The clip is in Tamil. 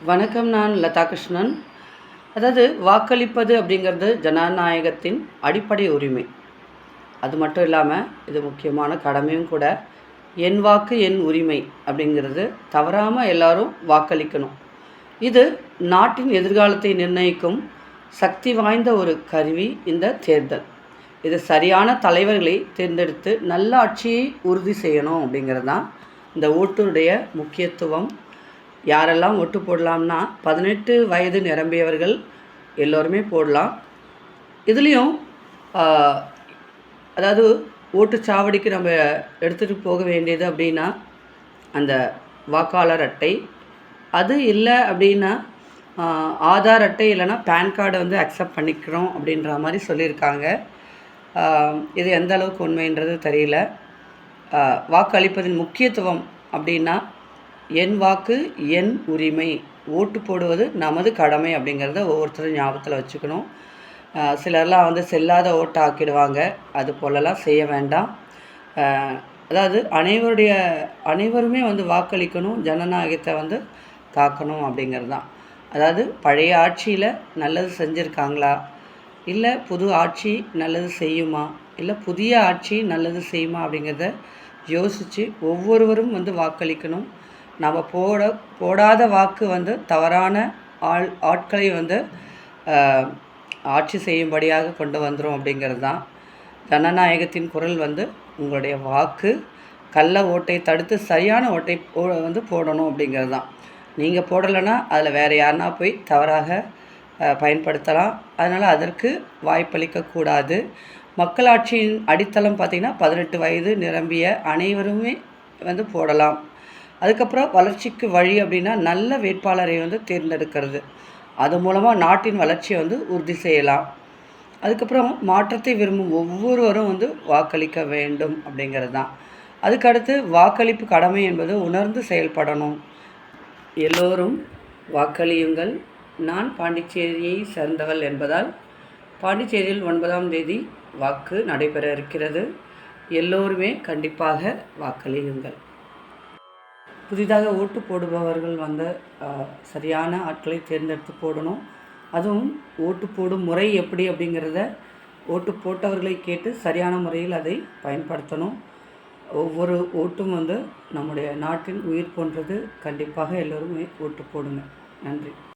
வணக்கம். நான் லதா கிருஷ்ணன். அதாவது வாக்களிப்பது அப்படிங்கிறது ஜனநாயகத்தின் அடிப்படை உரிமை. அது மட்டும் இல்லாமல் இது முக்கியமான கடமையும் கூட. என் வாக்கு என் உரிமை அப்படிங்கிறது தவறாமல் எல்லாரும் வாக்களிக்கணும். இது நாட்டின் எதிர்காலத்தை நிர்ணயிக்கும் சக்தி வாய்ந்த ஒரு கருவி இந்த தேர்தல். இது சரியான தலைவர்களை தேர்ந்தெடுத்து நல்ல ஆட்சியை உறுதி செய்யணும் அப்படிங்கிறது தான் இந்த ஓட்டுடைய முக்கியத்துவம். யாரெல்லாம் ஓட்டு போடலாம்னா 18 வயது நிரம்பியவர்கள் எல்லோருமே போடலாம். இதுலேயும் அதாவது ஓட்டுச்சாவடிக்கு நம்ம எடுத்துகிட்டு போக வேண்டியது அப்படின்னா அந்த வாக்காளர் அட்டை, அது இல்லை அப்படின்னா ஆதார் அட்டை இல்லைன்னா பேன் கார்டை வந்து அக்செப்ட் பண்ணிக்கிறோம் அப்படின்ற மாதிரி சொல்லியிருக்காங்க. இது எந்த அளவுக்கு உண்மைன்றது தெரியல. வாக்களிப்பதின் முக்கியத்துவம் அப்படின்னா என் வாக்கு என் உரிமை, ஓட்டு போடுவது நமது கடமை அப்படிங்கிறத ஒவ்வொருத்தரும் ஞாபகத்தில் வச்சுக்கணும். சிலர்லாம் வந்து செல்லாத ஓட்டை ஆக்கிடுவாங்க. அது போலலாம் செய்ய வேண்டாம். அதாவது அனைவருமே வந்து வாக்களிக்கணும், ஜனநாயகத்தை வந்து காக்கணும் அப்படிங்கிறது தான். அதாவது பழைய ஆட்சியில் நல்லது செஞ்சுருக்காங்களா, இல்லை புது ஆட்சி நல்லது செய்யுமா, இல்லை புதிய ஆட்சி நல்லது செய்யுமா அப்படிங்கிறத யோசித்து ஒவ்வொருவரும் வந்து வாக்களிக்கணும். நம்ம போடாத வாக்கு வந்து தவறான ஆட்களை வந்து ஆட்சி செய்யும்படியாக கொண்டு வந்துடும் அப்படிங்கிறது தான். ஜனநாயகத்தின் குரல் வந்து உங்களுடைய வாக்கு கள்ள ஓட்டை தடுத்து சரியான ஓட்டை வந்து போடணும் அப்படிங்கிறது தான். நீங்கள் போடலைன்னா அதில் வேறு யாருன்னா போய் தவறாக பயன்படுத்தலாம். அதனால் அதற்கு வாய்ப்பளிக்கக்கூடாது. மக்களாட்சியின் அடித்தளம் பார்த்திங்கன்னா 18 வயது நிரம்பிய அனைவருமே வந்து போடலாம். அதுக்கப்புறம் வளர்ச்சிக்கு வழி அப்படின்னா நல்ல வேட்பாளரை வந்து தேர்ந்தெடுக்கிறது. அது மூலமாக நாட்டின் வளர்ச்சியை வந்து உறுதி செய்யலாம். அதுக்கப்புறம் மாற்றத்தை விரும்பும் ஒவ்வொருவரும் வந்து வாக்களிக்க வேண்டும் அப்படிங்கிறது தான். அதுக்கடுத்து வாக்களிப்பு கடமை என்பது உணர்ந்து செயல்படணும். எல்லோரும் வாக்களியுங்கள். நான் பாண்டிச்சேரியை சேர்ந்தவள் என்பதால் பாண்டிச்சேரியில் 9ஆம் தேதி வாக்கு நடைபெற இருக்கிறது. எல்லோருமே கண்டிப்பாக வாக்களியுங்கள். புதிதாக ஓட்டு போடுபவர்கள் வந்து சரியான ஆட்களை தேர்ந்தெடுத்து போடணும். அதுவும் ஓட்டு போடும் முறை எப்படி அப்படிங்கிறத ஓட்டு போட்டவர்களை கேட்டு சரியான முறையில் அதை பயன்படுத்தணும். ஒவ்வொரு ஓட்டும் வந்து நம்முடைய நாட்டின் உயிர் போன்றது. கண்டிப்பாக எல்லோருமே ஓட்டு போடுங்க. நன்றி.